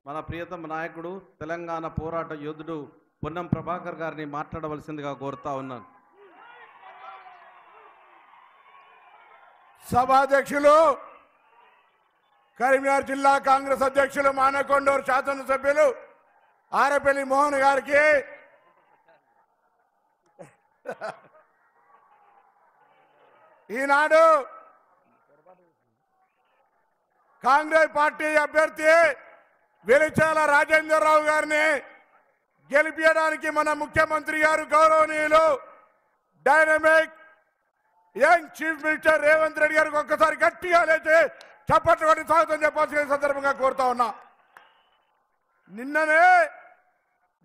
మన ప్రియతమ నాయకుడు తెలంగాణ పోరాట యోధుడు పొన్నం ప్రభాకర్ గారిని మాట్లాడవలసిందిగా కోరుతా ఉన్నాను. సభాధ్యక్షులు కరీంనగర్ జిల్లా కాంగ్రెస్ అధ్యక్షులు మానకొండూరు శాసనసభ్యులు ఆరపల్లి మోహన్ గారికి ఈనాడు కాంగ్రెస్ పార్టీ అభ్యర్థి వెలిచాల రాజేంద్రరావు గారిని గెలిపించడానికి మన ముఖ్యమంత్రి గారు గౌరవనీయులు dynamic young chief minister Revanth Reddy గారికి ఒక్కసారి గట్టిగా లేచి చప్పట్లు కొట్టి స్వాగతం చెప్పాల్సిన సందర్భంగా కోరుతా ఉన్నా. నిన్ననే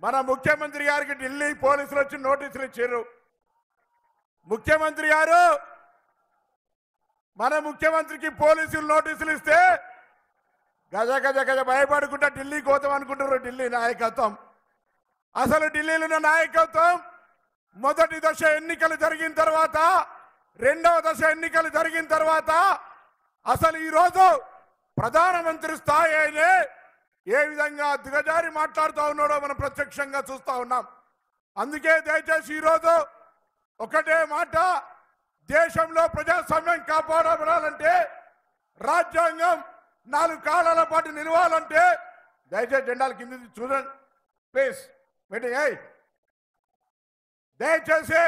మన ముఖ్యమంత్రి గారికి ఢిల్లీ పోలీసులు వచ్చి నోటీసులు ఇచ్చారు. ముఖ్యమంత్రి గారు మన ముఖ్యమంత్రికి పోలీసులు నోటీసులు ఇస్తే గజ గజ గజ భయపడుకుంటా ఢిల్లీకి పోతాం అనుకుంటారు. ఢిల్లీ నాయకత్వం, అసలు ఢిల్లీలో ఉన్న నాయకత్వం మొదటి దశ ఎన్నికలు జరిగిన తర్వాత, రెండవ దశ ఎన్నికలు జరిగిన తర్వాత అసలు ఈరోజు ప్రధానమంత్రి స్థాయి అయినే ఏ విధంగా దిగజారి మాట్లాడుతూ ఉన్నాడో మనం ప్రత్యక్షంగా చూస్తూ ఉన్నాం. అందుకే దయచేసి ఈరోజు ఒకటే మాట, దేశంలో ప్రజాస్వామ్యం కాపాడబడాలంటే, రాజ్యాంగం 4 కాలాల పాటు నిలవాలంటే దయచేసి జెండాల కింద చూడండి ప్లీజ్ మీటింగ్. దయచేసి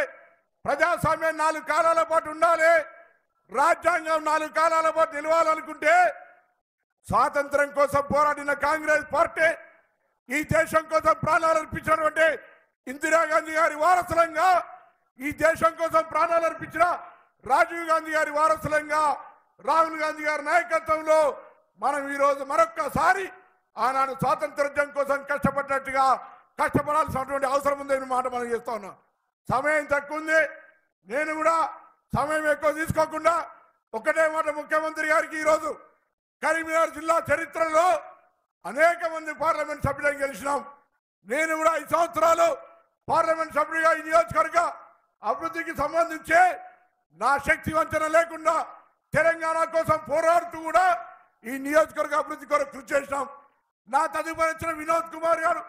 ప్రజాస్వామ్యం 4 కాలాల పాటు ఉండాలి, రాజ్యాంగం 4 కాలాల పాటు నిలవాలనుకుంటే స్వాతంత్రం కోసం పోరాడిన కాంగ్రెస్ పార్టీ, ఈ దేశం కోసం ప్రాణాలు అర్పించినటువంటి ఇందిరాగాంధీ గారి వారసులంగా, ఈ దేశం కోసం ప్రాణాలు అర్పించిన రాజీవ్ గాంధీ గారి వారసులంగా, రాహుల్ గాంధీ గారి నాయకత్వంలో మనం ఈరోజు మరొక్కసారి ఆనాడు స్వాతంత్రోద్యమం కోసం కష్టపడ్డట్టుగా కష్టపడాల్సినటువంటి అవసరం ఉందని మాట మనం చేస్తా ఉన్నాం. సమయం తక్కువ ఉంది, నేను కూడా సమయం ఎక్కువ తీసుకోకుండా ఒకటే మాట, ముఖ్యమంత్రి గారికి ఈరోజు కరీంనగర్ జిల్లా చరిత్రలో అనేక మంది పార్లమెంట్ సభ్యులను గెలిచినాం. నేను కూడా 5 సంవత్సరాలు పార్లమెంట్ సభ్యుడిగా ఈ నియోజకవర్గ అభివృద్ధికి సంబంధించి నా శక్తి వంచన లేకుండా తెలంగాణ కోసం పోరాడుతూ కూడా ఈ నియోజకవర్గ అభివృద్ధి కొరకు కృషి చేసినాం. నా తదుపరి వచ్చిన వినోద్ కుమార్ గారు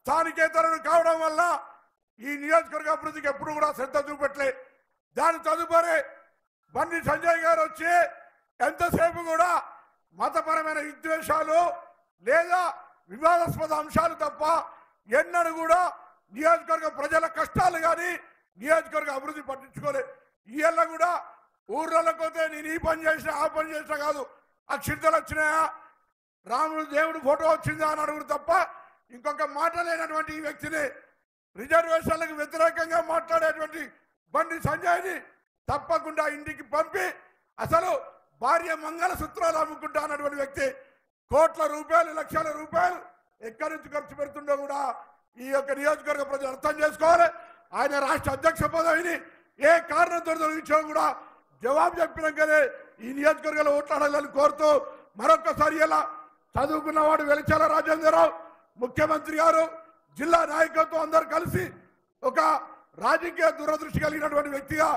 స్థానికేతరుడు కావడం వల్ల ఈ నియోజకవర్గ అభివృద్ధికి ఎప్పుడు కూడా శ్రద్ధ చూపెట్టలే. దాని తదుపరి బండి సంజయ్ గారు వచ్చి ఎంతసేపు కూడా మతపరమైన విద్వేషాలు లేదా వివాదాస్పద అంశాలు తప్ప ఎన్నడూ కూడా నియోజకవర్గ ప్రజల కష్టాలు కానీ నియోజకవర్గ అభివృద్ధి పట్టించుకోలేదు. ఇవాళ కూడా ఊర్లలో పోతే నేను ఈ పని చేసినా ఆ పని చేసినా కాదు, అక్షింతలు వచ్చినాయా, రాముడు దేవుడు ఫోటో వచ్చిందా అని అడుగుడు తప్ప ఇంకొక మాట లేనటువంటి ఈ వ్యక్తిని, రిజర్వేషన్లకు వ్యతిరేకంగా మాట్లాడేటువంటి బండి సంజయ్ని తప్పకుండా ఇంటికి పంపి అసలు భార్య మంగళసూత్రాలు అమ్ముకుంటా అన్నటువంటి వ్యక్తి కోట్ల రూపాయలు, లక్షల రూపాయలు ఎక్కడి నుంచి ఖర్చు పెడుతుండో కూడా ఈ యొక్క నియోజకవర్గ ప్రజలు అర్థం చేసుకోవాలి. ఆయన రాష్ట్ర అధ్యక్ష పదవిని ఏ కారణంతో తొలగించో కూడా జవాబు చెప్పినాకనే ఈ నియోజకవర్గంలో ఓట్లాడాలని కోరుతూ మరొకసారి ఇలా చదువుకున్నవాడు వెలిచాల రాజేంద్రరావు, ముఖ్యమంత్రి గారు, జిల్లా నాయకత్వం అందరూ కలిసి ఒక రాజకీయ దురదృష్టి కలిగినటువంటి వ్యక్తిగా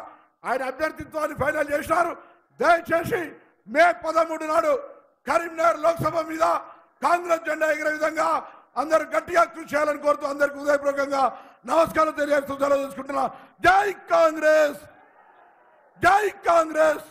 ఆయన అభ్యర్థిత్వాన్ని ఫైనల్ చేసినారు. దయచేసి మే 13 నాడు కరీంనగర్ లోక్సభ మీద కాంగ్రెస్ జెండా ఎగిరే విధంగా అందరూ గట్టిగా కృషి చేయాలని కోరుతూ అందరికీ హృదయపూర్వకంగా నమస్కారం తెలియజేస్తూ సెలవు తీసుకుంటున్నా. జై కాంగ్రెస్, జై కాంగ్రెస్.